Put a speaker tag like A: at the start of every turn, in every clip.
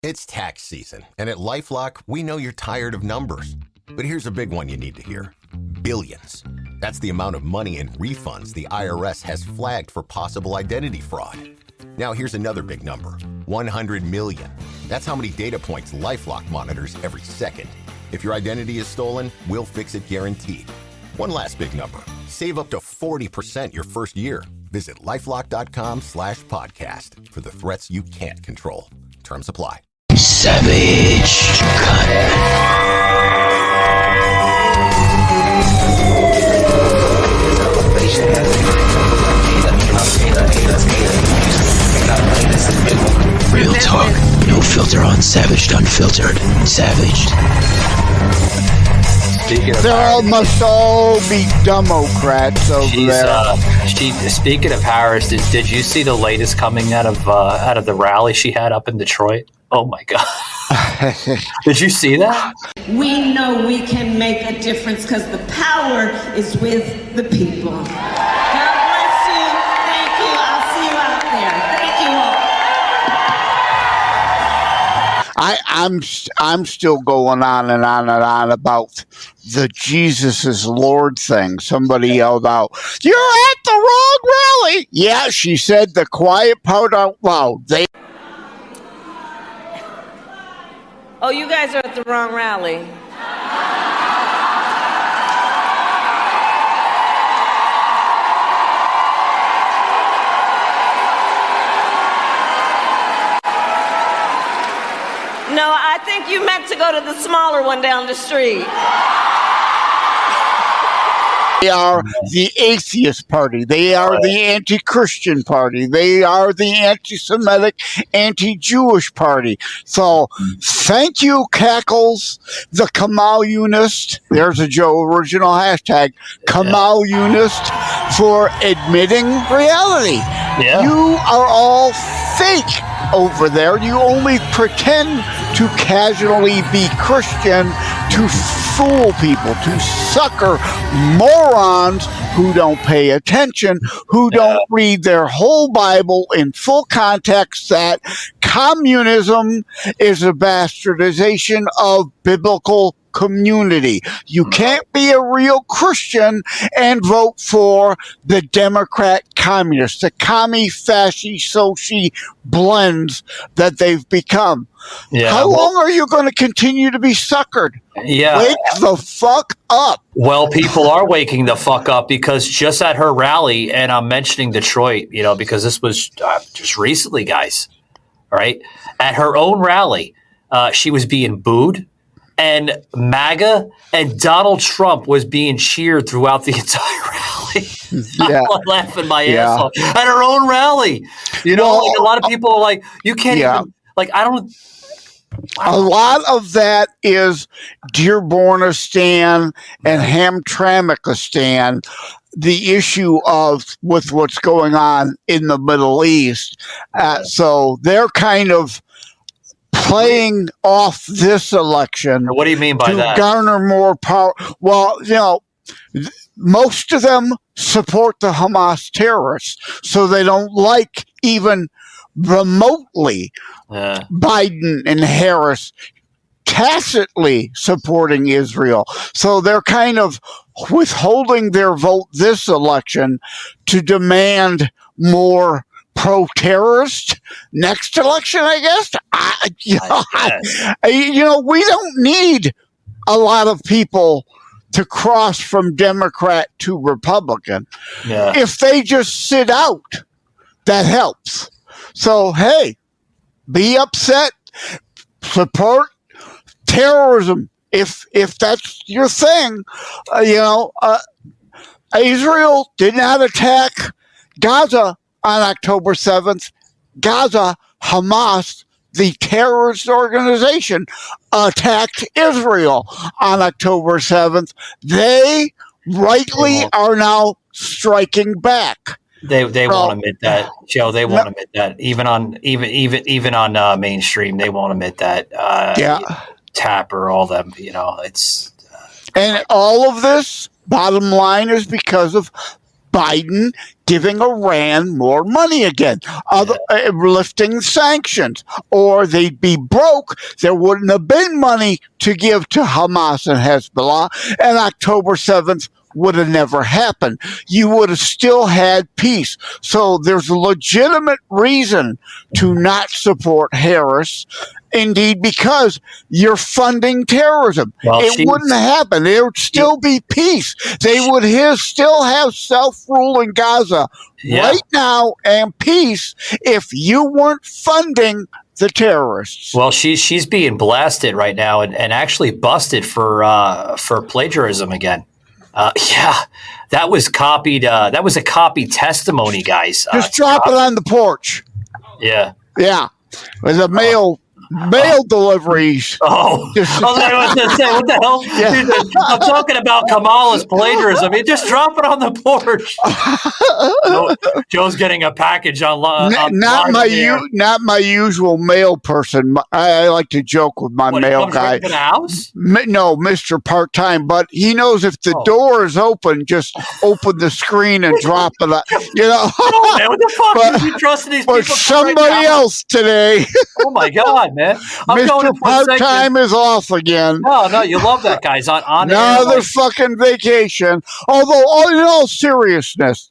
A: It's tax season, and at LifeLock, we know you're tired of numbers. But here's a big one you need to hear. Billions. That's the amount of money in refunds the IRS has flagged for possible identity fraud. Now here's another big number. 100 million. That's how many data points LifeLock monitors every second. If your identity is stolen, we'll fix it guaranteed. One last big number. Save up to 40% your first year. Visit lifelock.com/podcast for the threats you can't control. Terms apply.
B: Savage Real talk, no filter on Savaged Unfiltered. Savaged.
C: They must all be Democrats over there.
D: Speaking of Harris, did you see the latest coming out of the rally she had up in Detroit? Oh my God! Did you see that?
E: We know we can make a difference because the power is with the people. God bless you. Thank you. I'll see you out there. Thank you all.
C: I'm still going on and on and on about the Jesus is Lord thing. Somebody yelled out, "You're at the wrong rally." Yeah, she said the quiet part out loud.
E: Oh, you guys are at the wrong rally. No, I think you meant to go to the smaller one down the street.
C: They are the atheist party. They are the anti-Christian party. They are the anti-Semitic, anti-Jewish party. So thank you, Cackles, the Kamalunist. There's a Joe original hashtag, Kamalunist, for admitting reality. Yeah. You are all fake over there. You only pretend to casually be Christian to fool people, to sucker morons who don't pay attention, who don't read their whole Bible in full context, that communism is a bastardization of biblical community. You can't be a real Christian and vote for the Democrat communists, the commie, fasci, soci blends that they've become. Yeah. How long are you going to continue to be suckered?
D: Yeah.
C: Wake the fuck up.
D: Well, people are waking the fuck up because just at her rally, and I'm mentioning Detroit, because this was just recently, guys, right? At her own rally, she was being booed. And MAGA and Donald Trump was being cheered throughout the entire rally. Yeah. I'm laughing my ass off at her own rally. A lot of people are like, you can't even, I don't.
C: A lot of that is Dearbornistan and Hamtramckistan, the issue with what's going on in the Middle East. So they're kind of playing off this election.
D: What do you mean by that?
C: To garner more power. Well, most of them support the Hamas terrorists, so they don't like even remotely Biden and Harris tacitly supporting Israel. So they're kind of withholding their vote this election to demand more pro-terrorist next election, I guess. We don't need a lot of people to cross from Democrat to Republican. Yeah. If they just sit out, that helps. So, hey, be upset, support terrorism if that's your thing. Israel did not attack Gaza on October 7th. Gaza, Hamas, the terrorist organization, attacked Israel on October 7th. They rightly are now striking back.
D: They won't admit that, Joe. They won't admit that. Even on mainstream, they won't admit that. Tapper, all them. It's
C: and all of this. Bottom line is because of Biden giving Iran more money again, lifting sanctions, or they'd be broke. There wouldn't have been money to give to Hamas and Hezbollah, and October 7th would have never happened. You would have still had peace. So there's a legitimate reason to not support Harris. Indeed, because you're funding terrorism. Well, it wouldn't happen. There would still be peace. They would still have self-rule in Gaza right now and peace if you weren't funding the terrorists.
D: Well, she's being blasted right now and actually busted for plagiarism again. That was copied. That was a copied testimony, guys.
C: Just drop it on the porch.
D: Yeah.
C: Yeah. With a mail deliveries.
D: I was going to say, what the hell? Yeah. Dude, I'm talking about Kamala's plagiarism. You just drop it on the porch. Joe's getting a package on
C: not my usual mail person. I like to joke with my mail guy.
D: In the house?
C: No, Mr. Part-Time, but he knows if the door is open, just open the screen and drop it. You know.
D: Oh, man, what the fuck? You trusting these people?
C: Somebody else today.
D: Oh my God, man!
C: Mr. Part-Time is off again.
D: No, you love that guy's on
C: another fucking vacation. Although, in all seriousness,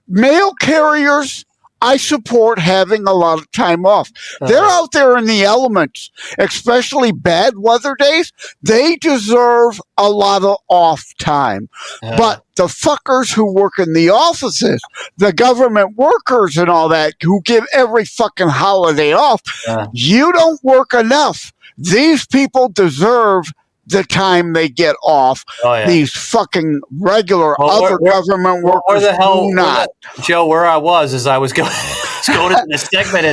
C: mail carriers, I support having a lot of time off. They're out there in the elements, especially bad weather days. They deserve a lot of off time. But the fuckers who work in the offices, the government workers and all that, who give every fucking holiday off, you don't work enough. These people deserve the time they get off. These fucking regular government workers
D: where the hell,
C: do not.
D: Joe, where I was is I was going to this segment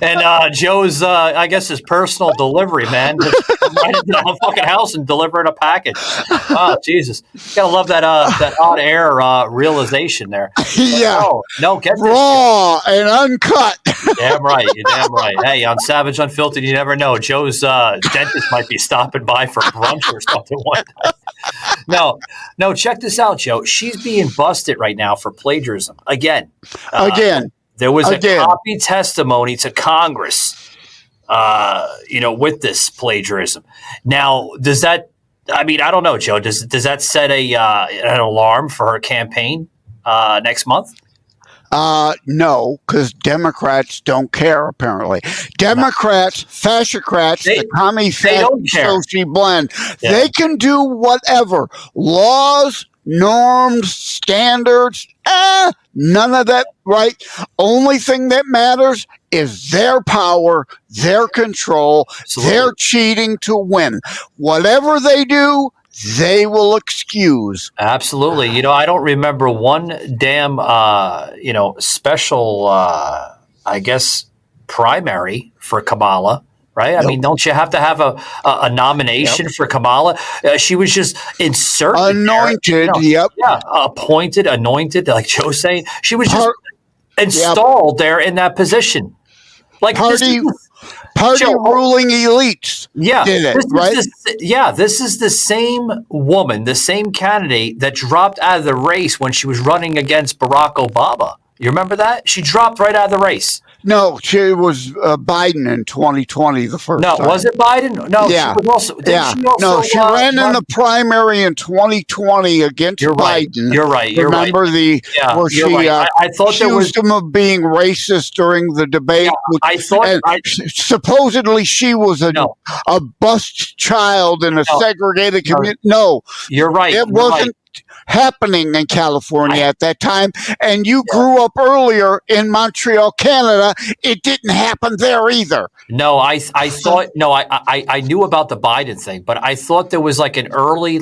D: and Joe's I guess his personal delivery man just right into the fucking house and delivering a package. Oh Jesus, gotta love that on air realization there.
C: Yeah,
D: no, get this
C: raw and uncut.
D: Damn right, you're damn right. Hey, on Savage Unfiltered, you never know. Joe's dentist might be stopping by for brunch or something one time. No, check this out, Joe. She's being busted right now for plagiarism again. There was a copy testimony to Congress, with this plagiarism. Now, does that? I mean, I don't know, Joe. Does that set an alarm for her campaign next month?
C: No, because Democrats don't care, apparently. Democrats, fascicrats, the commie society blend, they can do whatever. Laws, norms, standards, none of that, right? Only thing that matters is their power, their control, their cheating to win. Whatever they do, they will excuse.
D: Absolutely. I don't remember one damn, special, I guess, primary for Kamala, right? I mean, don't you have to have a nomination for Kamala? She was just inserted.
C: Anointed,
D: there,
C: Yeah,
D: appointed, anointed, like Joe's saying. She was just installed there in that position. Like
C: Party ruling elites did it, right?
D: This is the same woman, the same candidate that dropped out of the race when she was running against Barack Obama. You remember that? She dropped right out of the race.
C: No, she was Biden in 2020, the first time.
D: No, was it Biden? No,
C: yeah.
D: She
C: ran in the primary in 2020 against Biden.
D: You're right.
C: Remember where she
D: I thought
C: accused him of being racist during the debate. Supposedly she was a bust child in a segregated community. No,
D: you're right.
C: It wasn't happening in California at that time, and you grew up earlier in Montreal, Canada. It didn't happen there either.
D: No, I thought I knew about the Biden thing, but I thought there was like an early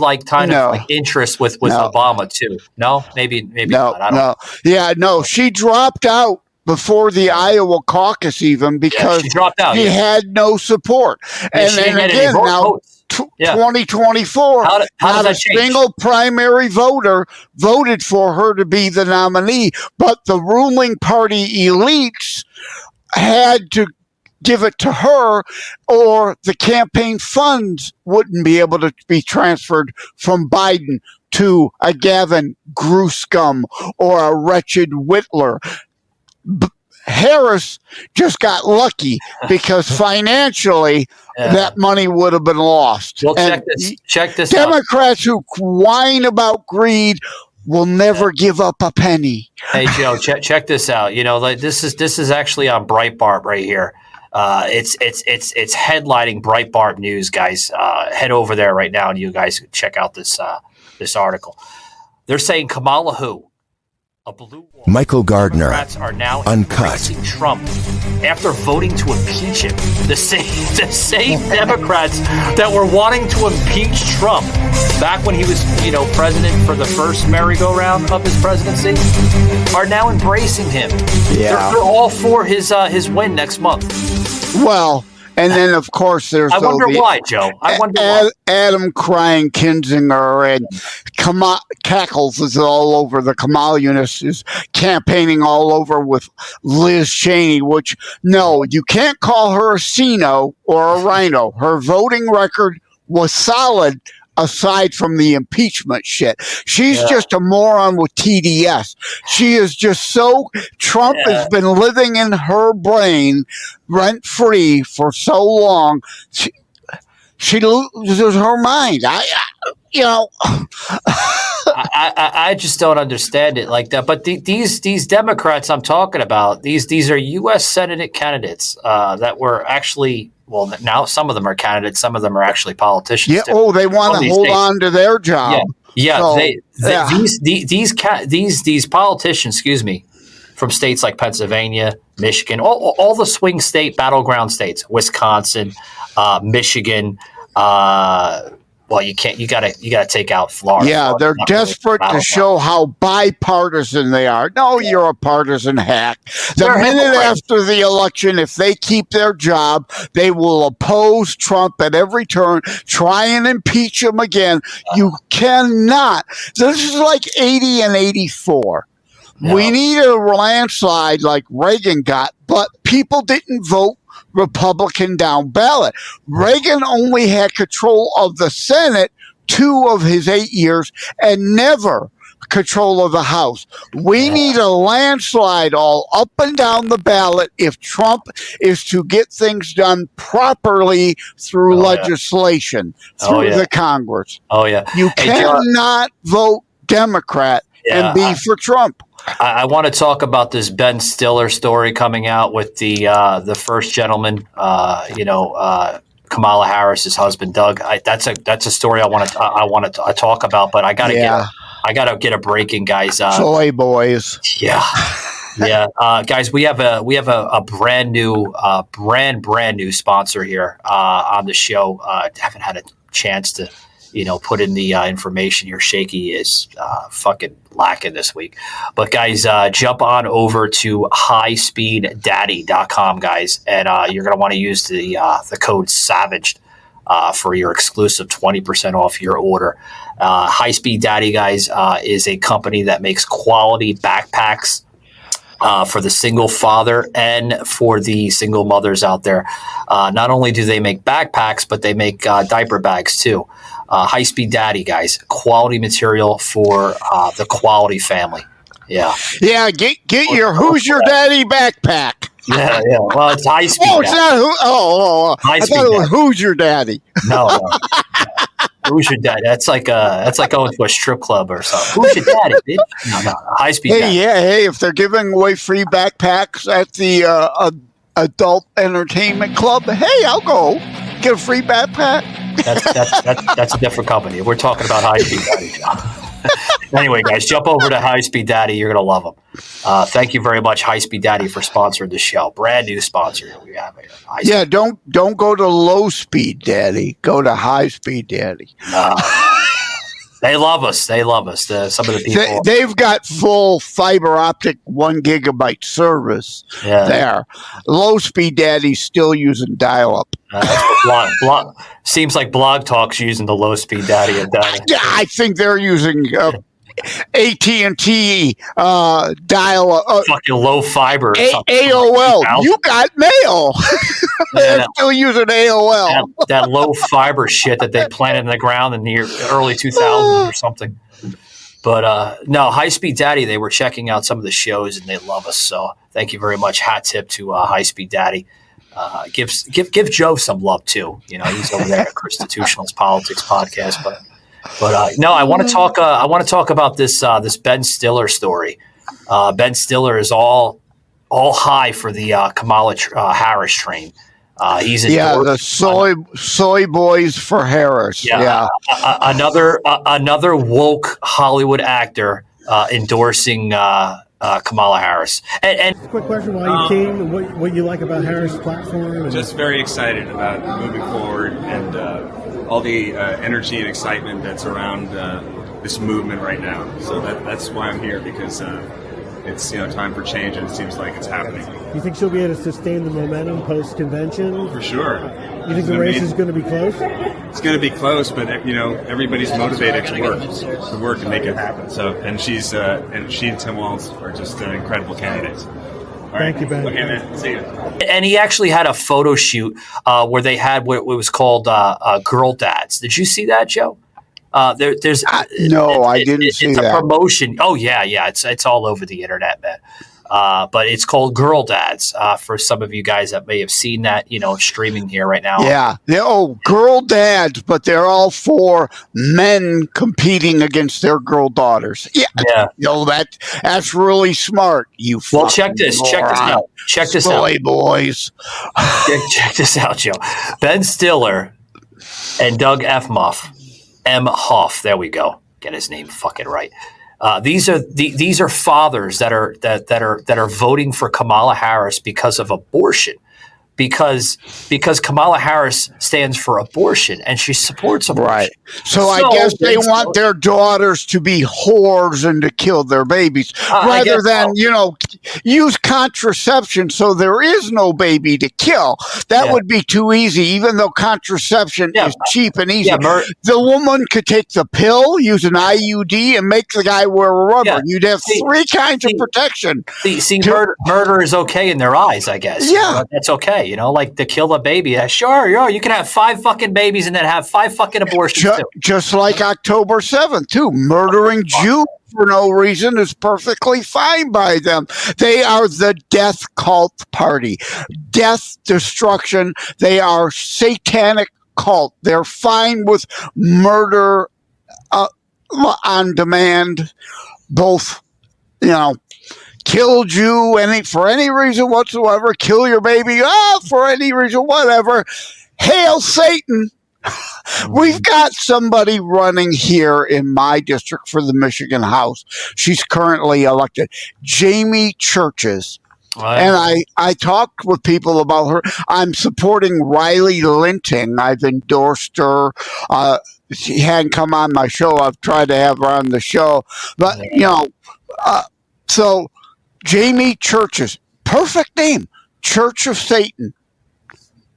D: interest with Obama too. No, maybe not. I don't know.
C: Yeah, no, she dropped out before the Iowa caucus even because
D: she dropped out.
C: She had no support. And then again, now 2024, not a single primary voter voted for her to be the nominee, but the ruling party elites had to give it to her, or the campaign funds wouldn't be able to be transferred from Biden to a Gavin Grewscum or a wretched Whitler. Harris just got lucky because financially that money would have been lost.
D: Well, check this out.
C: Democrats who whine about greed will never give up a penny.
D: Hey Joe, check this out. You know, like this is actually on Breitbart right here. It's headlining Breitbart News, guys. Head over there right now, and you guys check out this article. They're saying Kamala who? A blue wall.
F: Michael Gardner,
D: Democrats are now
F: uncut.
D: embracing Trump after voting to impeach him. The same Democrats that were wanting to impeach Trump back when he was, president for the first merry-go-round of his presidency are now embracing him.
C: Yeah.
D: They're all for his win next month.
C: Well, and then of course there's
D: I wonder why, Joe. I wonder why.
C: Adam crying Kinzinger and Cackles is all over. The Kamalianists is campaigning all over with Liz Cheney, which, no, you can't call her a Sino or a Rhino. Her voting record was solid aside from the impeachment shit. She's just a moron with TDS. She is just so, Trump has been living in her brain rent-free for so long. She loses her mind.
D: I just don't understand it like that. But these Democrats I'm talking about, these are U.S. Senate candidates that were actually, well, now some of them are candidates, some of them are actually politicians.
C: Yeah.
D: Too.
C: Oh, they want to hold on to their job.
D: Yeah. These politicians, excuse me, from states like Pennsylvania, Michigan, all the swing state battleground states, Wisconsin, Michigan. Well, you can't. You gotta take out Florida.
C: Yeah, they're desperate to show how bipartisan they are. No, you're a partisan hack. The minute after the election, if they keep their job, they will oppose Trump at every turn, try and impeach him again. You cannot. This is like 80 and 84. No. We need a landslide like Reagan got, but people didn't vote Republican down ballot. Reagan only had control of the Senate 2 of his 8 years and never control of the House. We need a landslide all up and down the ballot if Trump is to get things done properly through legislation, through the Congress.
D: Oh, yeah.
C: You cannot vote Democrat and be for Trump.
D: I want to talk about this Ben Stiller story coming out with the first gentleman, Kamala Harris's husband, Doug. That's a story I want to talk about, but I got to get a break in, guys.
C: Soy boys.
D: Yeah. Guys, we have a brand new sponsor here on the show. Haven't had a chance to put in the information here. Shaky is fucking lacking this week. But guys, jump on over to highspeeddaddy.com, guys, and you're going to want to use the code SAVAGED for your exclusive 20% off your order. High Speed Daddy, guys, is a company that makes quality backpacks for the single father and for the single mothers out there. Not only do they make backpacks, but they make diaper bags too. High Speed Daddy, guys, quality material for the quality family. Yeah.
C: Yeah, get your Who's Your Daddy backpack.
D: Yeah. Well, it's High Speed.
C: Oh, it's not I thought it was Who's Your Daddy.
D: No. Who's your daddy? That's like going to a strip club or something. Who's your daddy, bitch? No. High Speed Daddy.
C: Hey, if they're giving away free backpacks at the adult entertainment club, hey, I'll go get a free backpack.
D: That's a different company. We're talking about High Speed Daddy, John. Anyway, guys, jump over to High Speed Daddy. You're going to love them. Thank you very much, High Speed Daddy, for sponsoring the show. Brand new sponsor we have here.
C: Don't go to Low Speed Daddy. Go to High Speed Daddy.
D: They love us. Some of the people.
C: They've got full fiber optic 1 gigabyte service there. Low Speed Daddy's still using dial-up.
D: Seems like Blog Talk's using the Low Speed Daddy.
C: I think they're using AT&T dial
D: fucking low fiber.
C: AOL. You got mail. They're still using AOL.
D: That low fiber shit that they planted in the ground in the early 2000s or something. But no, High Speed Daddy, they were checking out some of the shows and they love us. So thank you very much. Hat tip to High Speed Daddy. Give Joe some love too. You know, he's over there at Constitutionalist Politics Podcast. But no, I want to talk. I want to talk about this Ben Stiller story. Ben Stiller is all high for the Kamala Harris train. He's
C: the soy boys for Harris. Yeah.
D: Another woke Hollywood actor endorsing Kamala Harris. And
F: quick question while you came, what you like about Harris' platform?
G: Just very excited about moving forward and all the energy and excitement that's around this movement right now. So that's why I'm here, because it's time for change, and it seems like it's happening.
F: Do you think she'll be able to sustain the momentum post-convention?
G: For sure.
F: You think the race is going to be close?
G: It's going to be close, but everybody's motivated to work and make it happen. So, and she and Tim Walz are just incredible candidates.
F: Thank you, Ben.
G: Okay, man. See you.
D: And he actually had a photo shoot where they had what was called Girl Dads. Did you see that, Joe? There's
C: no, I didn't see that.
D: It's a promotion. Oh yeah, it's all over the internet, man. But it's called Girl Dads for some of you guys that may have seen that, streaming here right now.
C: Yeah. Girl dads, but they're all for men competing against their girl daughters. Yeah. That's really smart.
D: Well, check this out. Check this out.
C: Boys.
D: Check this out, Joe. Ben Stiller and Doug M. Hoff. There we go. Get his name fucking right. These are fathers that are voting for Kamala Harris because of abortion, because Kamala Harris stands for abortion and she supports abortion.
C: Right. So I guess they want their daughters to be whores and to kill their babies rather than use contraception so there is no baby to kill. That would be too easy. Even though contraception is cheap and easy, the woman could take the pill, use an IUD, and make the guy wear a rubber. Yeah. You'd have three kinds of protection.
D: Murder is okay in their eyes, I guess.
C: Yeah,
D: that's okay. Like to kill a baby. Sure, you can have 5 fucking babies and then have 5 fucking abortions too.
C: Just like October 7th, too. Murdering Jews for no reason is perfectly fine by them. They are the death cult party. Death, destruction. They are satanic cult. They're fine with murder on demand. Both, killed you for any reason whatsoever. Kill your baby for any reason, whatever. Hail Satan. We've got somebody running here in my district for the Michigan House. She's currently elected. Jamie Churches. Right. And I talked with people about her. I'm supporting Riley Linting. I've endorsed her. She hadn't come on my show. I've tried to have her on the show. But, so Jamie Churches. Perfect name. Church of Satan.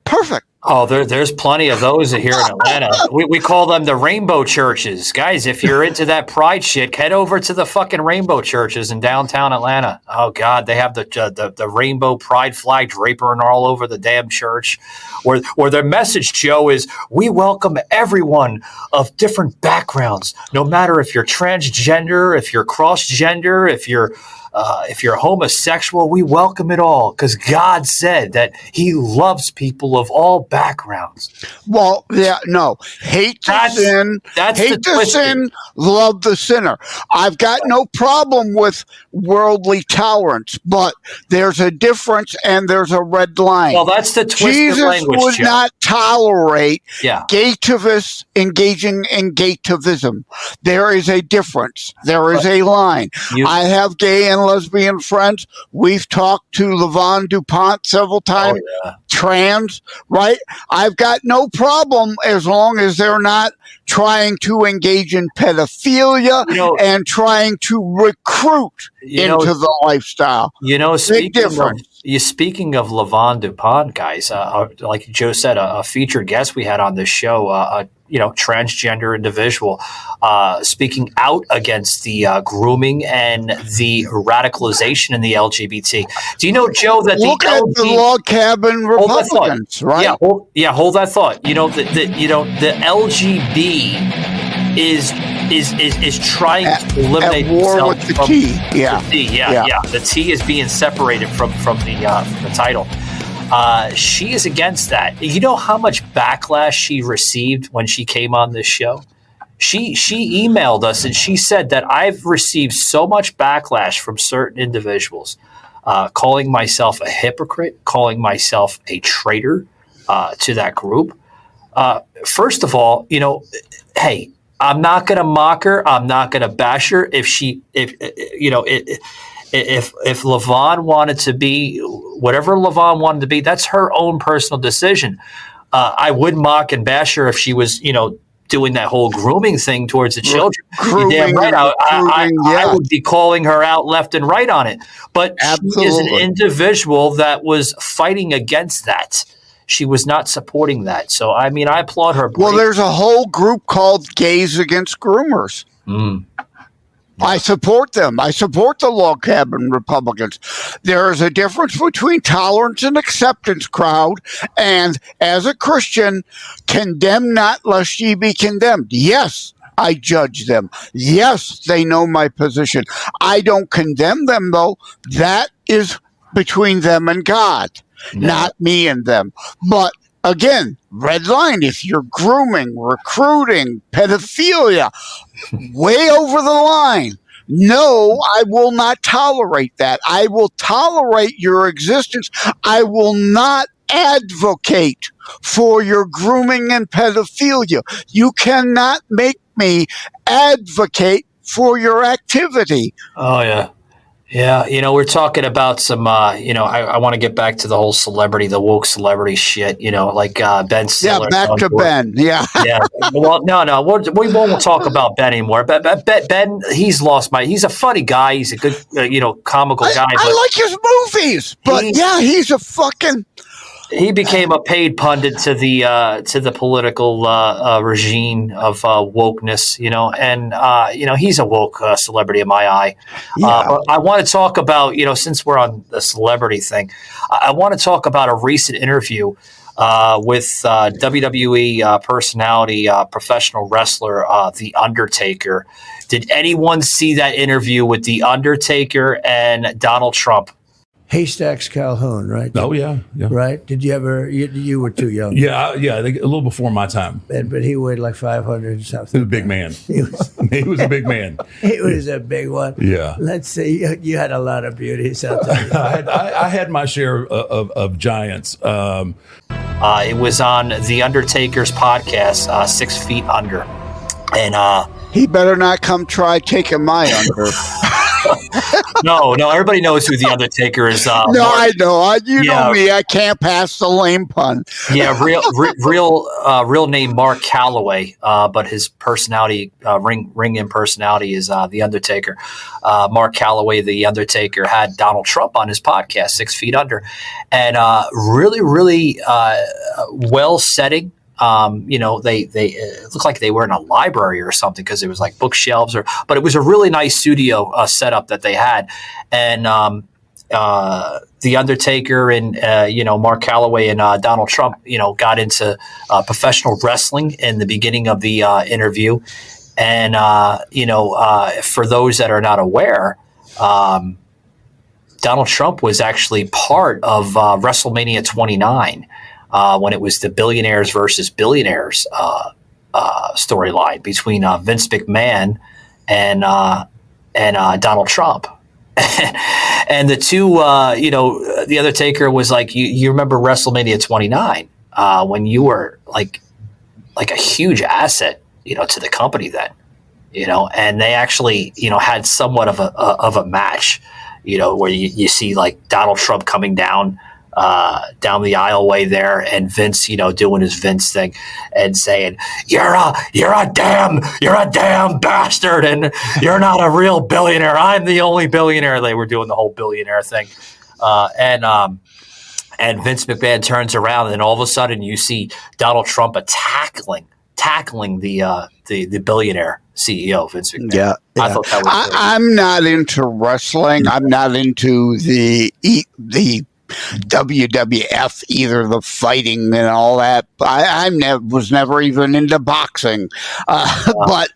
C: Perfect.
D: Oh, there's plenty of those here in Atlanta. We call them the rainbow churches. Guys, if you're into that pride shit, head over to the fucking rainbow churches in downtown Atlanta. Oh, God, they have the rainbow pride flag drapering all over the damn church. Where their message, Joe, is we welcome everyone of different backgrounds, no matter if you're transgender, if you're cross-gender, if you're homosexual, we welcome it all because God said that he loves people of all backgrounds.
C: Well, hate the sin, hate the sin, love the sinner. I've got no problem with worldly tolerance, but there's a difference and there's a red line.
D: Well, that's the twisted
C: Jesus
D: language,
C: would
D: Joe.
C: not tolerate gaytivists engaging in gaytivism. There is a difference. There is a line. I have gay and lesbian friends. We've talked to Levon DuPont several times. Trans, right? I've got no problem as long as they're not trying to engage in pedophilia and trying to recruit into the lifestyle.
D: Big
C: difference.
D: speaking of Lavon DuPont, guys, like Joe said, a featured guest we had on this show, transgender individual, speaking out against the grooming and the radicalization in the LGBT. Do you know, Joe, that
C: look at the log cabin Republicans, right?
D: Hold that thought. You know the LGB is trying to eliminate
C: at war with the T.
D: The T is being separated from the title. She is against that. You know how much backlash she received when she came on this show? She emailed us and she said that I've received so much backlash from certain individuals, calling myself a hypocrite, calling myself a traitor to that group. First of all, hey, I'm not going to mock her. I'm not going to bash her. If Lavon wanted to be whatever Lavon wanted to be, that's her own personal decision. I would mock and bash her if she was, doing that whole grooming thing towards the children. You're damn right. I would be calling her out left and right on it. But she is an individual that was fighting against that. She was not supporting that. So, I mean, I applaud her.
C: Well, there's a whole group called Gays Against Groomers. I support them. I support the log cabin Republicans. There is a difference between tolerance and acceptance, crowd. And as a Christian, condemn not lest ye be condemned. Yes, I judge them. Yes, they know my position. I don't condemn them, though. That is between them and God. Not me and them. But again, red line, if you're grooming, recruiting, pedophilia, way over the line, no, I will not tolerate that. I will tolerate your existence. I will not advocate for your grooming and pedophilia. You cannot make me advocate for your activity.
D: Oh, yeah. Yeah, we're talking about some, I want to get back to the whole the woke celebrity shit, like Ben Stiller.
C: Yeah, back to Ben, yeah.
D: Well, no, we won't talk about Ben anymore. But Ben, he's a funny guy. He's a good, comical guy.
C: I like his movies, but he's a fucking...
D: He became a paid pundit to the political regime of wokeness, and he's a woke celebrity in my eye. But I want to talk about, since we're on the celebrity thing, I want to talk about a recent interview with WWE personality, professional wrestler, The Undertaker. Did anyone see that interview with The Undertaker and Donald Trump?
H: Haystacks Calhoun, right?
B: Oh, yeah.
H: Right? Did you ever, you were too young.
B: Yeah, a little before my time.
H: But he weighed like 500 and something.
B: He was a big man. He was a big man.
H: He was a big one.
B: Yeah.
H: Let's see, you had a lot of beauty.
B: I had my share of giants.
D: It was on The Undertaker's podcast, 6 Feet Under. And
C: he better not come try taking my under.
D: No, everybody knows who The Undertaker is.
C: I know. You know me. I can't pass the lame pun.
D: Yeah, real name Mark Calloway, but his personality, ring in personality is The Undertaker. Mark Calloway, The Undertaker, had Donald Trump on his podcast, 6 Feet Under, and really well setting. They looked like they were in a library or something because it was like bookshelves but it was a really nice studio setup that they had. And The Undertaker and, Mark Calloway and Donald Trump, got into professional wrestling in the beginning of the interview. And, for those that are not aware, Donald Trump was actually part of WrestleMania 29. When it was the billionaires versus billionaires storyline between Vince McMahon and Donald Trump. And the two, The Undertaker was like, you remember WrestleMania 29 when you were like a huge asset, to the company then, and they actually, had somewhat of a match, where you see like Donald Trump coming down the aisleway there, and Vince, doing his Vince thing and saying, "You're a damn bastard, and you're not a real billionaire. I'm the only billionaire." They were doing the whole billionaire thing. And Vince McMahon turns around, and all of a sudden you see Donald Trump tackling the billionaire CEO Vince McMahon.
C: Yeah,
D: I thought that was great.
C: I'm not into wrestling. I'm not into the WWF either, the fighting and all that. I was never even into boxing, but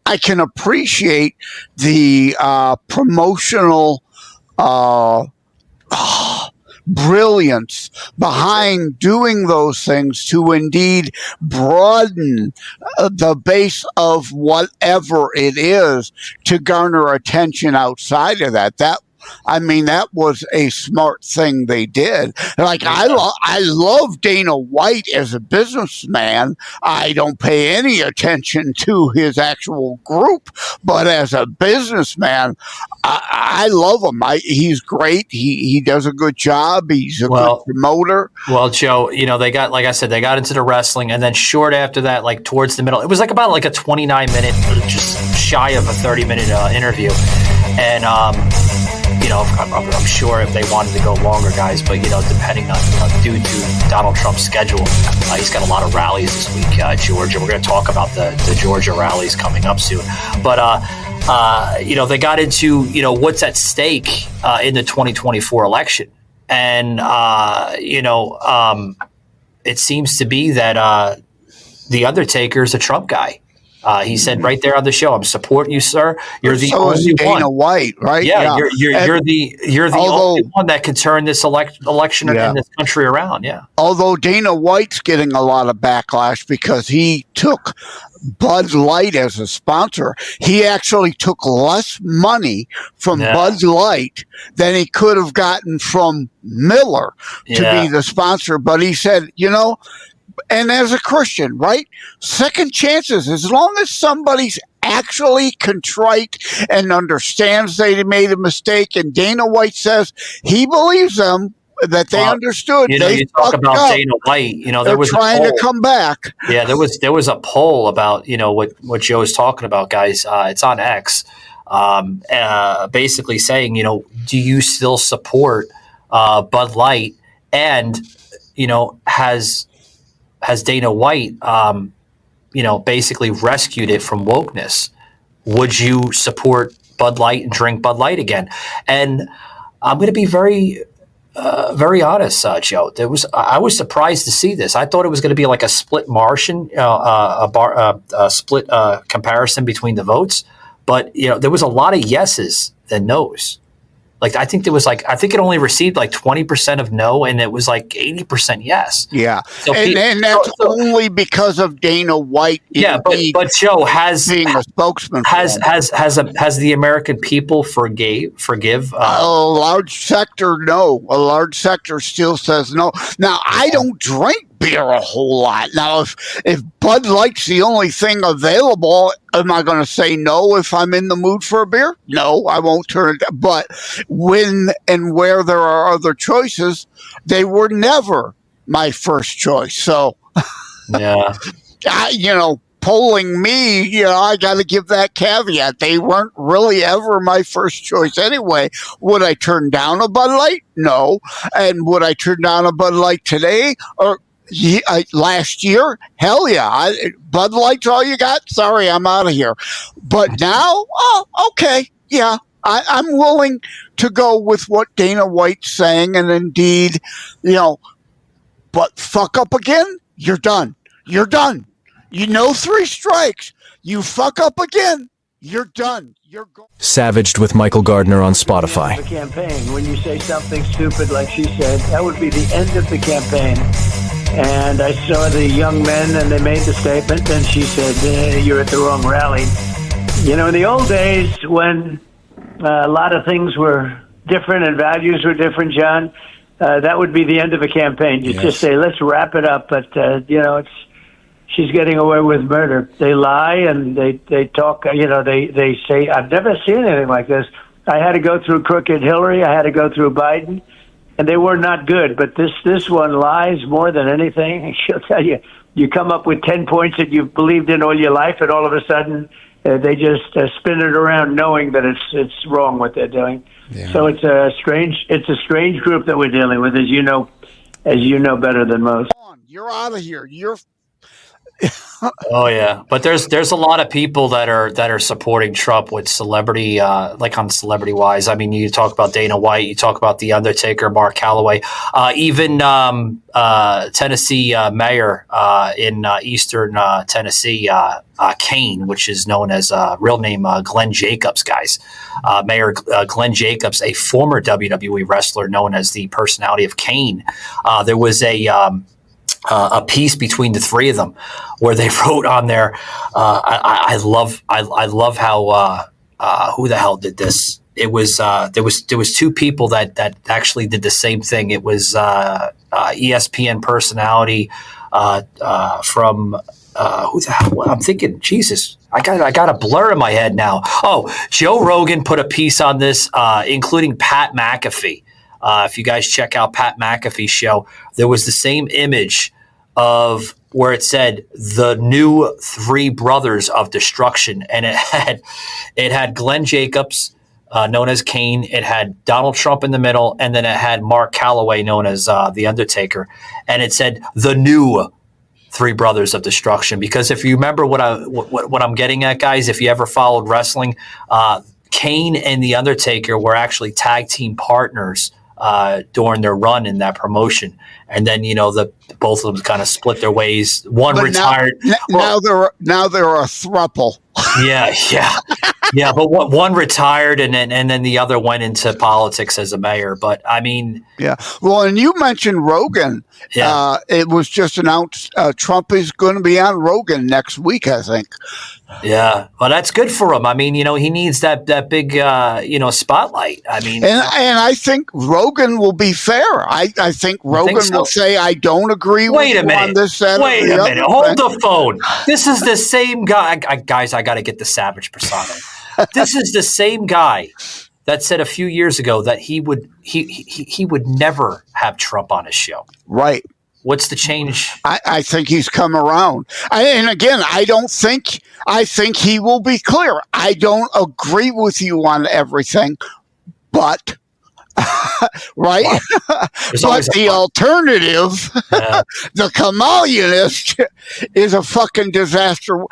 C: I can appreciate the promotional brilliance behind doing those things to indeed broaden the base of whatever it is to garner attention outside of that. That was a smart thing they did. Like, I love Dana White as a businessman. I don't pay any attention to his actual group, but as a businessman, I love him. He's great. He does a good job. He's a good promoter.
D: Well, Joe, they got, like I said, they got into the wrestling, and then short after that, like towards the middle, it was about a 29-minute, just shy of a 30-minute interview, and I'm sure if they wanted to go longer, guys, but depending on due to Donald Trump's schedule, he's got a lot of rallies this week, Georgia. We're going to talk about the Georgia rallies coming up soon, but they got into what's at stake in the 2024 election, and it seems to be that the Undertaker is a Trump guy. He said right there on the show, "I'm supporting you, sir. You're the only one."
C: Dana White, right?
D: Yeah, you're the only one that can turn this election in this country around. Yeah.
C: Although Dana White's getting a lot of backlash because he took Bud Light as a sponsor. He actually took less money from Bud Light than he could have gotten from Miller to be the sponsor. But he said, and as a Christian, right? Second chances, as long as somebody's actually contrite and understands they made a mistake, and Dana White says he believes them, that they understood.
D: You talk about Dana White. There was
C: trying to come back.
D: Yeah, there was a poll about what Joe is talking about, guys. It's on X, basically saying do you still support Bud Light, and has Dana White, basically rescued it from wokeness? Would you support Bud Light and drink Bud Light again? And I'm going to be very, very honest, Joe. I was surprised to see this. I thought it was going to be like a split Martian, split comparison between the votes. But there was a lot of yeses than nos. Like, I think it only received 20% of no, and it was 80% yes.
C: Yeah.
D: So
C: and that's only because of Dana White.
D: Yeah, but Joe
C: being a spokesman.
D: Has the American people forgive?
C: A large sector, no. A large sector still says no. Now, I don't drink beer a whole lot. Now, if Bud Light's the only thing available, am I going to say no if I'm in the mood for a beer? No, I won't turn it down. But when and where there are other choices, they were never my first choice. So,
D: yeah,
C: polling me, I got to give that caveat. They weren't really ever my first choice anyway. Would I turn down a Bud Light? No. And would I turn down a Bud Light today or last year? Hell yeah. Bud Light's all you got? Sorry, I'm out of here. But now, okay. Yeah, I'm willing to go with what Dana White's saying. And indeed, but fuck up again, you're done. You're done. 3 strikes. You fuck up again, you're done.
I: Savaged with Michael Gardner on Spotify.
H: The campaign, when you say something stupid like she said, that would be the end of the campaign. And I saw the young men, and they made the statement, and she said, you're at the wrong rally. In the old days, when a lot of things were different and values were different, John, that would be the end of a campaign. You just say, let's wrap it up. But, she's getting away with murder. They lie and they talk, they say, I've never seen anything like this. I had to go through crooked Hillary. I had to go through Biden, and they were not good. But this one lies more than anything. She'll tell you, you come up with 10 points that you've believed in all your life, and all of a sudden they just spin it around knowing that it's wrong what they're doing.
C: Yeah.
H: So it's a strange group that we're dealing with, as you know better than most.
C: You're out of here.
D: Oh yeah, but there's a lot of people that are supporting Trump with celebrity, like on Celebrity Wise. I mean, you talk about Dana White, you talk about The Undertaker, Mark Calloway, even Tennessee mayor in eastern Tennessee, Kane, which is known as real name Glenn Jacobs, guys. Mayor Glenn Jacobs, a former WWE wrestler known as the personality of Kane. There was a piece between the three of them where they wrote on there. I love how who the hell did this? It was there was two people that actually did the same thing. It was ESPN personality from who the hell? I'm thinking, Jesus. I got a blur in my head now. Oh, Joe Rogan put a piece on this, including Pat McAfee. If you guys check out Pat McAfee's show, there was the same image of where it said the new three brothers of destruction, and it had Glenn Jacobs, known as Kane. It had Donald Trump in the middle, and then it had Mark Calloway, known as The Undertaker, and it said the new three brothers of destruction. Because if you remember what I'm getting at, guys, if you ever followed wrestling, Kane and The Undertaker were actually tag team partners during their run in that promotion, and then both of them kind of split their ways. One retired.
C: Now they're a throuple. Yeah.
D: But one retired, and then the other went into politics as a mayor. But I mean,
C: yeah. Well, and you mentioned Rogan.
D: Yeah.
C: It was just announced Trump is going to be on Rogan next week, I think.
D: Yeah, well, that's good for him. I mean, he needs that big, spotlight. I mean,
C: and I think Rogan will be fair. I think Rogan will say, "I don't agree with you on this."
D: Wait a minute. Hold the phone. This is the same guy, guys. I got to get the Savage persona. This is the same guy that said a few years ago that he would never have Trump on his show.
C: Right.
D: What's the change?
C: I think he's come around. And again, I think he will be clear. I don't agree with you on everything, but right? But the alternative, the Kamalunist, is a fucking disaster.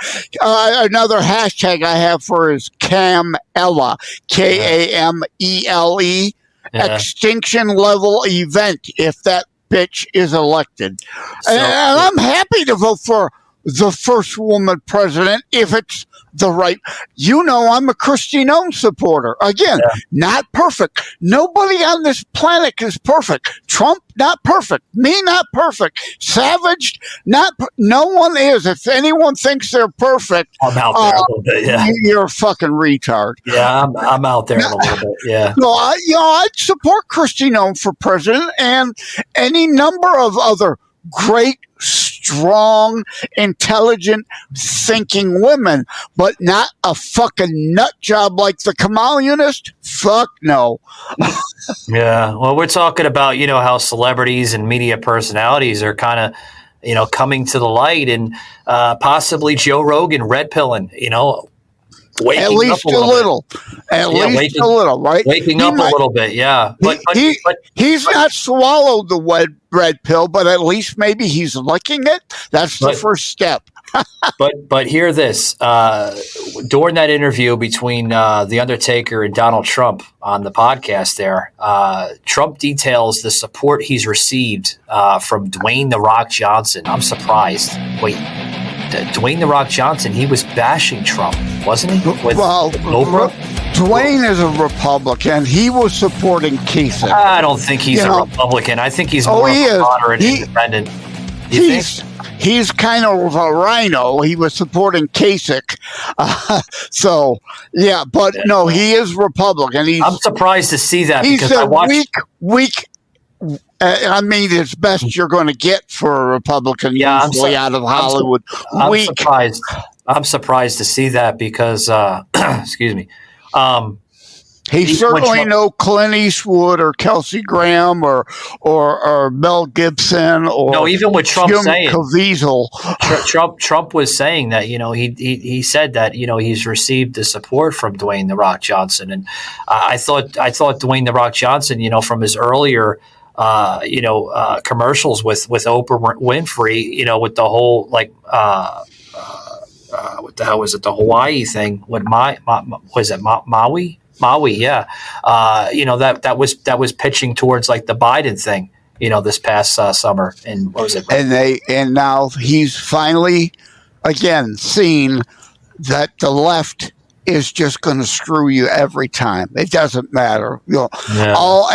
C: Another hashtag I have for is Kamele, Kamele, extinction level event, if that bitch is elected. And I'm happy to vote for the first woman president if it's the right. I'm a Kristi Noem supporter. Again, not perfect. Nobody on this planet is perfect. Trump, not perfect. Me, not perfect. Savage, no one is. If anyone thinks they're perfect,
D: I'm out there a little bit. Yeah,
C: you're a fucking retard.
D: Yeah, I'm out there a little bit. Yeah.
C: No, I'd support Kristi Noem for president and any number of other great, strong, intelligent, thinking women, but not a fucking nut job like the Kamalunist. Fuck no.
D: Yeah. Well, we're talking about, how celebrities and media personalities are kind of, coming to the light, and possibly Joe Rogan red pilling,
C: at least a little. At least a little, right?
D: Waking up a little bit, yeah. But
C: he's not swallowed the red pill, but at least maybe he's licking it. That's the first step.
D: but hear this. During that interview between The Undertaker and Donald Trump on the podcast there, Trump details the support he's received from Dwayne "The Rock" Johnson. I'm surprised. Wait. Dwayne "The Rock" Johnson, he was bashing Trump, wasn't he? Oprah?
C: Dwayne is a Republican. He was supporting Kasich.
D: I don't think he's a Republican. I think he's more of a moderate independent.
C: He's kind of a rhino. He was supporting Kasich. No, he is Republican.
D: I'm surprised to see that.
C: He's a weak. I mean, it's best you're going to get for a Republican usually out of Hollywood.
D: I'm surprised to see that because, excuse me,
C: He's certainly no Clint Eastwood or Kelsey Graham or Mel Gibson or
D: no. Even with Trump
C: Jim
D: saying
C: Caviezel.
D: Trump was saying that he said that he's received the support from Dwayne "The Rock" Johnson, and I thought Dwayne "The Rock" Johnson, from his earlier commercials with Oprah Winfrey, with the whole what the hell was it, the Hawaii thing with Maui? Maui, yeah. That was pitching towards like the Biden thing, this past summer. And what was it?
C: And now he's finally again seen that the left is just going to screw you every time. It doesn't matter. All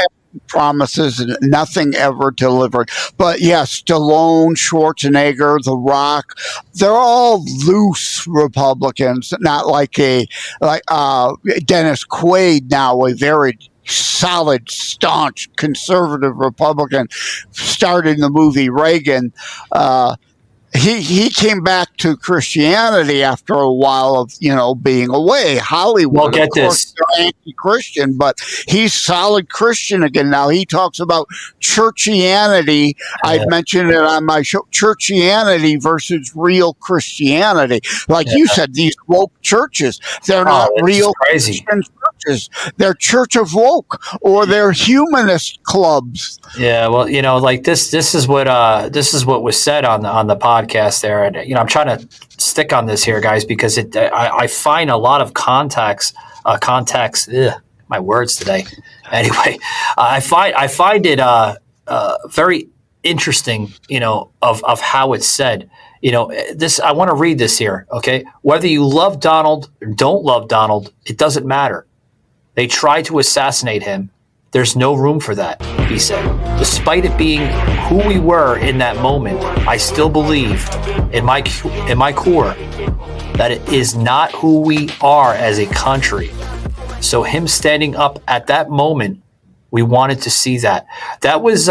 C: promises and nothing ever delivered. But yes, Stallone, Schwarzenegger, The Rock, they're all loose Republicans, not like Dennis Quaid, now a very solid, staunch conservative Republican, started in the movie Reagan. He came back to Christianity after a while of being away. Hollywood,
D: well, get
C: of course, they're anti-Christian, but he's solid Christian again now. He talks about churchianity. I've mentioned it on my show. Churchianity versus real Christianity. Like you said, these woke churches, they're not real Christian churches. They're Church of Woke, or they're humanist clubs.
D: Yeah, well, this is what was said on the podcast there, and I'm trying to stick on this here, guys, because I find a lot of context. My words today. Anyway, I find it very interesting, of how it's said. This, I want to read this here. Okay, whether you love Donald or don't love Donald, it doesn't matter. They tried to assassinate him. There's no room for that, he said. Despite it being who we were in that moment, I still believe in my core that it is not who we are as a country. So him standing up at that moment, we wanted to see that. That was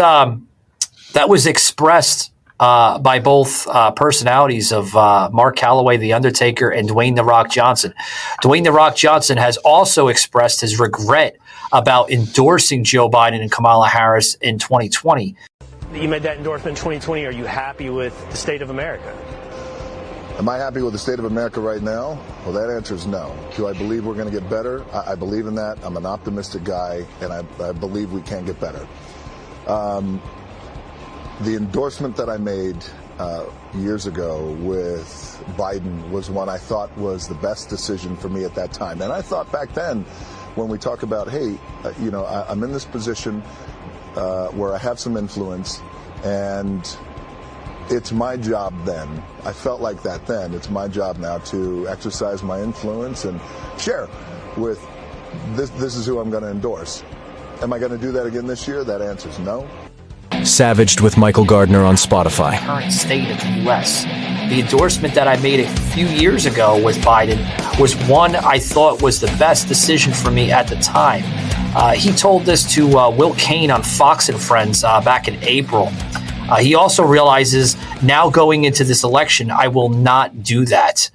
D: expressed by both personalities of Mark Calloway, The Undertaker, and Dwayne "The Rock" Johnson. Dwayne "The Rock" Johnson has also expressed his regret about endorsing Joe Biden and Kamala Harris in 2020.
J: You made that endorsement in 2020. Are you happy with the state of America?
K: Am I happy with the state of America right now? Well, that answer is no. Do I believe we're going to get better? I believe in that. I'm an optimistic guy, and I believe we can get better. The endorsement that I made years ago with Biden was one I thought was the best decision for me at that time. And I thought back then, when we talk about, hey, I'm in this position where I have some influence, and it's my job then. I felt like that then. It's my job now to exercise my influence and share with this is who I'm going to endorse. Am I going to do that again this year? That answer is no.
I: Savaged with Michael Gardner on Spotify.
D: Current state of the U.S. The endorsement that I made a few years ago with Biden was one I thought was the best decision for me at the time. He told this to Will Cain on Fox and Friends back in April. He also realizes now going into this election, I will not do that.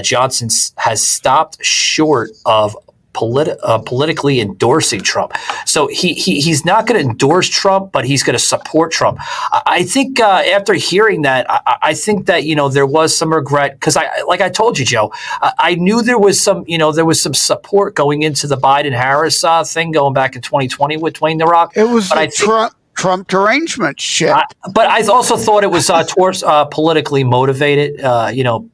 D: Johnson has stopped short of politically endorsing Trump. So he's not going to endorse Trump, but he's going to support Trump. I think after hearing that, I think that, there was some regret because like I told you, Joe, I knew there was some support going into the Biden-Harris thing going back in 2020 with Dwayne "The Rock."
C: It was Trump derangement shit.
D: But I also thought it was towards politically motivated,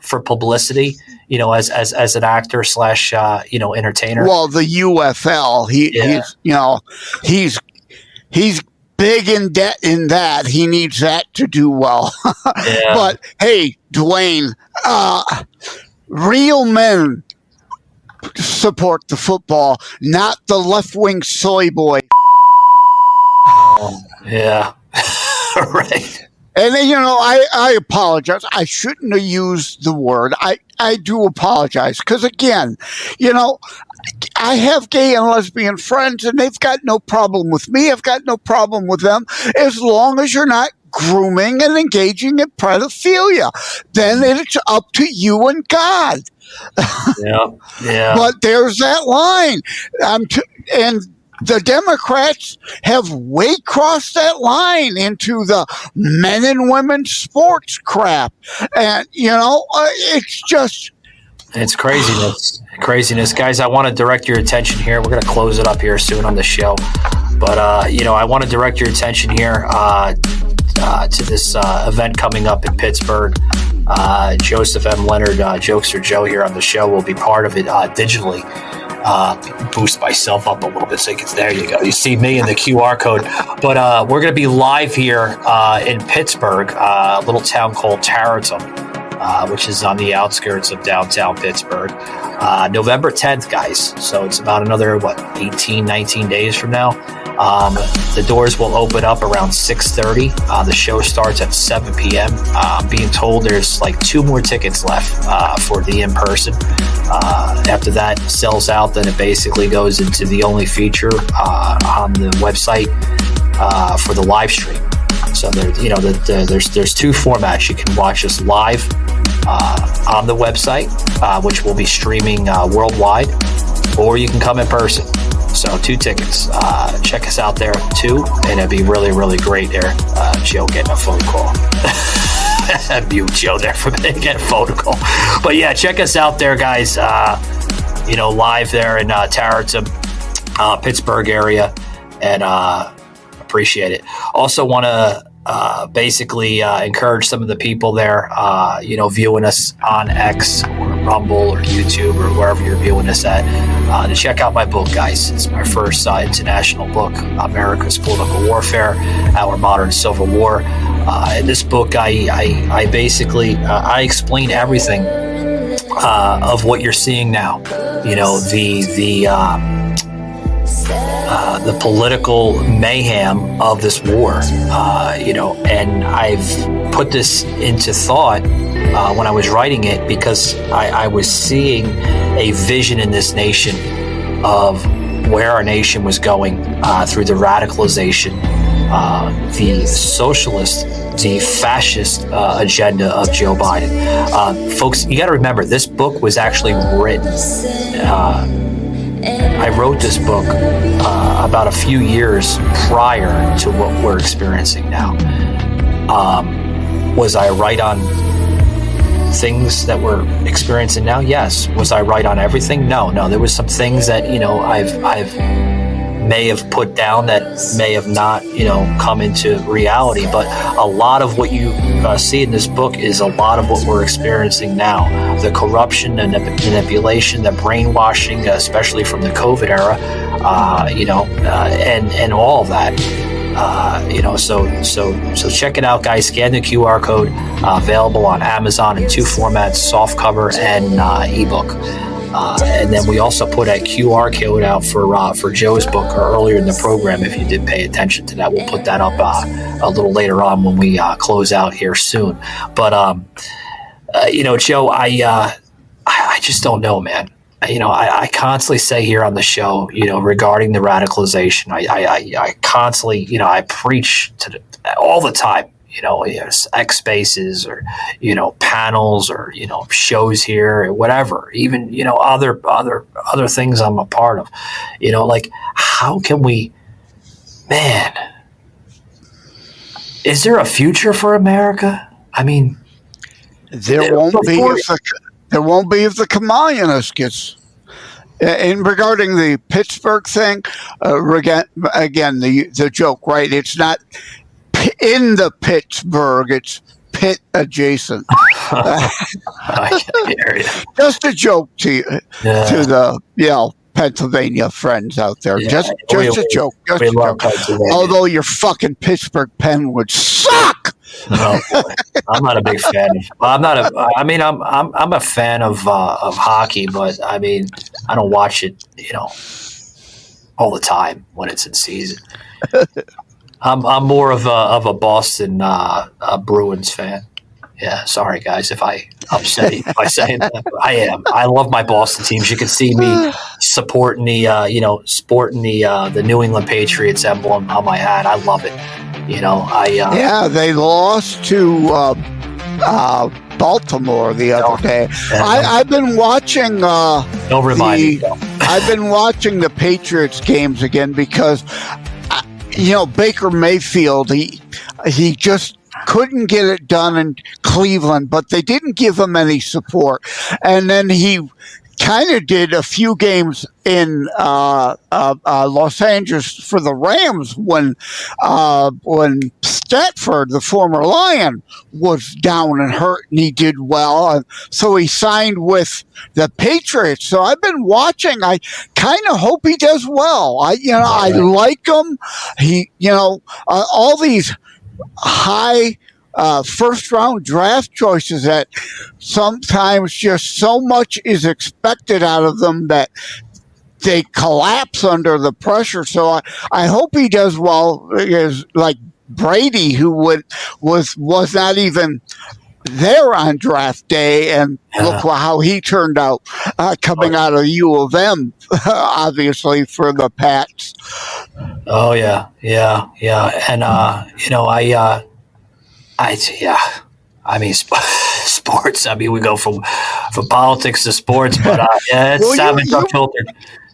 D: for publicity, as an actor / entertainer.
C: Well, the UFL, he's big in debt in that. He needs that to do well. Yeah. But hey, Dwayne, real men support the football, not the left-wing soy boy.
D: Yeah. Right.
C: And then, I apologize. I shouldn't have used the word. I do apologize because, again, I have gay and lesbian friends, and they've got no problem with me. I've got no problem with them as long as you're not grooming and engaging in pedophilia. Then it's up to you and God.
D: Yeah.
C: But there's that line. And the Democrats have way crossed that line into the men and women sports crap. And, it's just...
D: It's craziness. Guys, I want to direct your attention here. We're going to close it up here soon on the show. But, I want to direct your attention here to this event coming up in Pittsburgh. Joseph M. Leonard, Jokester Joe here on the show, will be part of it digitally. Boost myself up a little bit so there you go. You see me in the QR code. But we're going to be live here in Pittsburgh, a little town called Tarleton, which is on the outskirts of downtown Pittsburgh. November 10th, guys. So it's about another, 18, 19 days from now. The doors will open up around 6:30. The show starts at 7 p.m. I'm being told there's 2 more tickets left for the in-person. After that sells out, then it basically goes into the only feature on the website for the live stream. So there's 2 formats. You can watch us live on the website, which will be streaming worldwide, or you can come in person. So 2 tickets. Check us out there too, and it'd be really, really great there. Joe getting a phone call. Mute Joe there for getting a phone call. But yeah, check us out there, guys. Live there in Tarleton, Pittsburgh area, and appreciate it. Also want to basically encourage some of the people there, viewing us on X or Rumble or YouTube or wherever you're viewing us at, to check out my book, guys. It's my first international book, America's Political Warfare, Our Modern Civil War. In this book, I basically I explain everything of what you're seeing now. The political mayhem of this war, and I've put this into thought when I was writing it, because I was seeing a vision in this nation of where our nation was going through the radicalization, the socialist, the fascist agenda of Joe Biden. Folks, you got to remember, this book was actually written. I wrote this book about a few years prior to what we're experiencing now. Was I right on things that we're experiencing now? Yes. Was I right on everything? No. There was some things that I've may have put down that may have not come into reality. But a lot of what you see in this book is a lot of what we're experiencing now. The corruption and the manipulation, the brainwashing, especially from the COVID era, and all of that. So check it out, guys. Scan the QR code, available on Amazon in 2 formats: softcover and ebook. And then we also put a QR code out for Joe's book earlier in the program. If you did pay attention to that, we'll put that up a little later on when we close out here soon. But Joe, I just don't know, man. I constantly say here on the show, regarding the radicalization, I constantly, I preach all the time. X Spaces or, panels or, shows here or whatever, even, other things I'm a part of, how can we, man, is there a future for America? I mean,
C: there won't be if the communist gets. And regarding the Pittsburgh thing, again, the joke, right? It's not in the Pittsburgh, it's Pitt adjacent. Just a joke to the Pennsylvania friends out there.
D: Yeah,
C: just a joke. Just a joke. Although your fucking Pittsburgh Pen would suck.
D: No, I'm not a big fan. I'm a fan of hockey, but I mean, I don't watch it, all the time when it's in season. I'm more of a Boston Bruins fan. Yeah, sorry guys if I upset you by saying that. I am. I love my Boston teams. You can see me sporting the New England Patriots emblem on my hat. I love it.
C: Yeah, they lost to Baltimore the other day. I've been watching
D: don't remind me.
C: I've been watching the Patriots games again because Baker Mayfield he just couldn't get it done in Cleveland, but they didn't give him any support, and then he kind of did a few games in Los Angeles for the Rams when Stafford, the former Lion, was down and hurt, and he did well. And so he signed with the Patriots. So I've been watching. I kind of hope he does well. I like him. He, all these high first round draft choices that sometimes just so much is expected out of them that they collapse under the pressure. So I hope he does well. Is like Brady, who was not even there on draft day, and look how he turned out coming out of U of M, obviously for the Pats.
D: Oh yeah, and sports. I mean, we go from politics to sports, but it's Savage Unfiltered.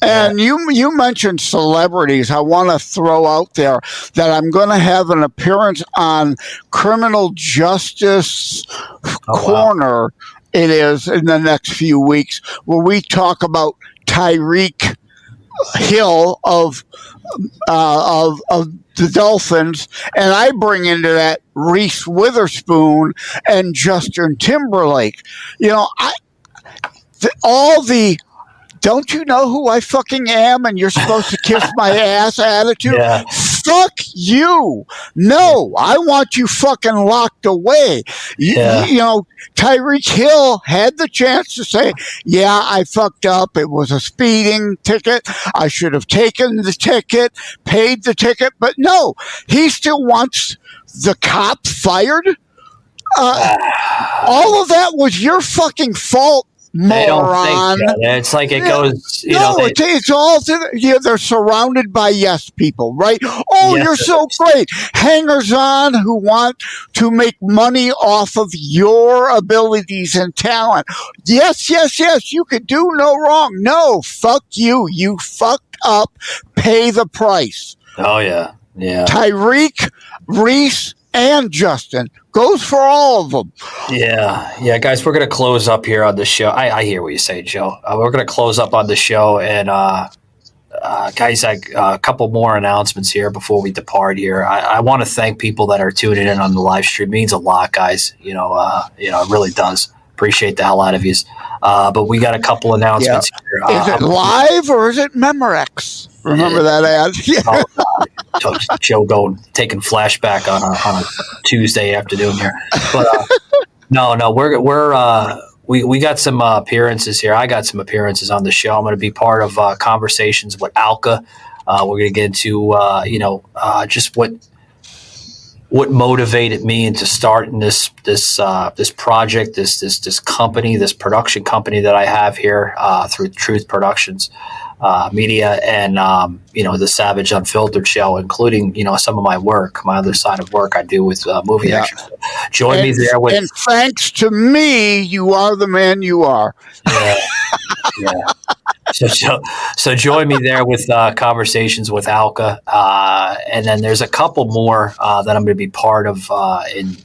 C: And you mentioned celebrities. I want to throw out there that I'm going to have an appearance on Criminal Justice Corner. Wow. It is in the next few weeks, where we talk about Tyreek Hill of the Dolphins, and I bring into that Reese Witherspoon and Justin Timberlake. Don't you know who I fucking am and you're supposed to kiss my ass attitude?
D: Yeah.
C: Fuck you. No, I want you fucking locked away. Tyreek Hill had the chance to say, yeah, I fucked up. It was a speeding ticket. I should have taken the ticket, paid the ticket. But no, he still wants the cop fired. All of that was your fucking fault.
D: They don't think that. It's like it goes.
C: It's all. They're surrounded by yes people, right? Oh, yes, you're so great. Hangers on who want to make money off of your abilities and talent. Yes. You could do no wrong. No, fuck you. You fucked up. Pay the price.
D: Oh yeah.
C: Tyreek, Reese, and Justin goes for all of them.
D: Yeah, guys, we're going to close up here on the show. I hear what you say, Joe. We're going to close up on the show, and guys, a couple more announcements here before we depart here. I want to thank people that are tuning in on the live stream. It means a lot, guys. It really does. Appreciate the hell out of you. But we got a couple announcements here.
C: Is it live or is it Memorex? Remember that ad?
D: Yeah. Joe taking flashback on a Tuesday afternoon here. But no, we got some appearances here. I got some appearances on the show. I'm going to be part of conversations with Alka. We're going to get into just what motivated me into starting this project, this company, this production company that I have here through Truth Productions Media, and the Savage Unfiltered show, including some of my other side of work I do with movie action. Join me there with.
C: And thanks to me, you are the man you are.
D: Yeah. So join me there with conversations with Alka, and then there's a couple more that I'm going to be part of in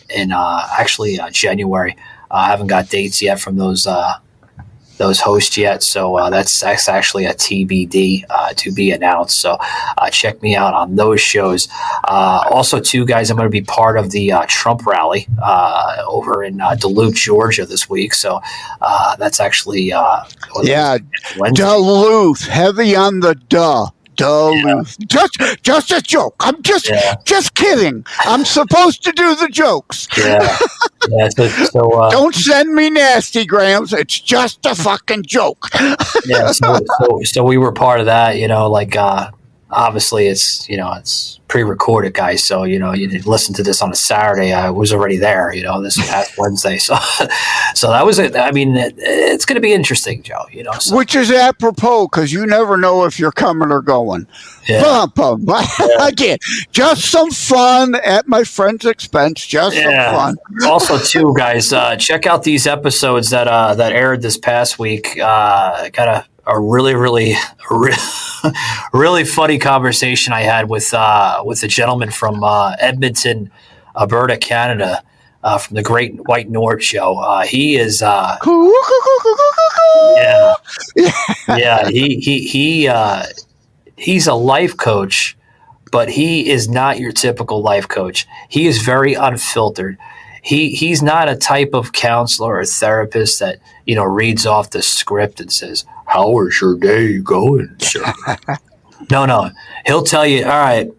D: January. I haven't got dates yet from those hosts yet, so that's actually a TBD to be announced. So check me out on those shows. Also, too, guys, I'm going to be part of the Trump rally over in Duluth, Georgia this week. So that's actually Wednesday.
C: Duluth, heavy on the duh. Duluth. Yeah. Just a joke. I'm just kidding. I'm supposed to do the jokes.
D: Yeah. So
C: don't send me nasty grams. It's just a fucking joke.
D: Yeah. So we were part of that. Obviously it's pre-recorded, guys. So you listen to this on a Saturday. I was already there. This past Wednesday. So that was it. I mean, it's going to be interesting, Joe. So.
C: Which is apropos because you never know if you're coming or going.
D: Yeah.
C: Again, just some fun at my friend's expense. Just some fun.
D: Also, too, guys, check out these episodes that aired this past week. Got a really funny conversation I had with a gentleman from Edmonton, Alberta, Canada, from the Great White North Show. He is he's a life coach, but he is not your typical life coach. He is very unfiltered. He's not a type of counselor or therapist that reads off the script and says, "How is your day going, sir?" No. He'll tell you, "All right,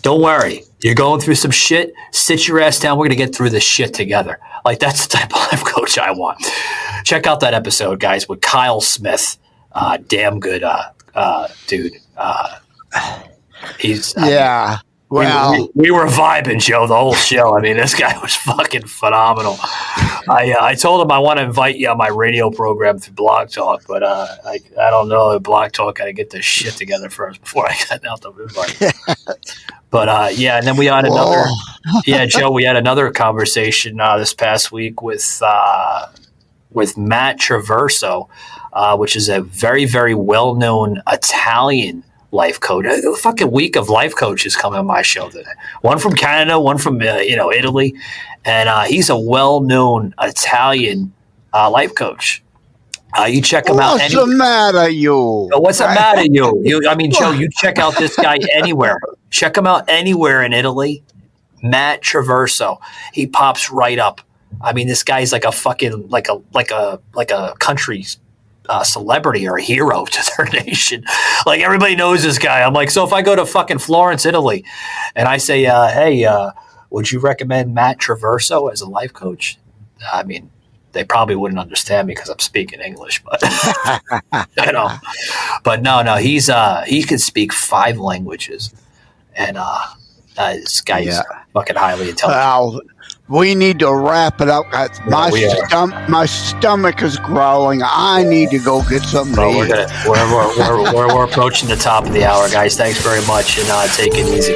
D: don't worry. You're going through some shit. Sit your ass down. We're going to get through this shit together." Like, that's the type of life coach I want. Check out that episode, guys, with Kyle Smith. Damn good dude. He's
C: Well,
D: we were vibing, Joe, the whole show. I mean, this guy was fucking phenomenal. I told him I want to invite you on my radio program through Blog Talk, but I don't know. Blog Talk got to get this shit together first before I got out the invite. But and then we had another. Yeah, Joe, we had another conversation this past week with Matt Traverso, which is a very, very well-known Italian life coach. A fucking week of life coaches coming on my show today. One from Canada, one from Italy, and he's a well-known Italian life coach. You check him out.
C: What's the matter, you?
D: What's the matter, you? I mean, Joe, you check out this guy anywhere. Check him out anywhere in Italy. Matt Traverso. He pops right up. I mean, this guy's like a fucking like a country's celebrity or a hero to their nation. Like, everybody knows this guy. I'm like, so if I go to fucking Florence, Italy, and I say, hey, would you recommend Matt Traverso as a life coach? I mean, they probably wouldn't understand me because I'm speaking English, but But no, he can speak 5 languages, and this guy's fucking highly intelligent.
C: Well, we need to wrap it up. My stomach is growling. I need to go get something to eat.
D: We're approaching the top of the hour, guys. Thanks very much, and take it easy.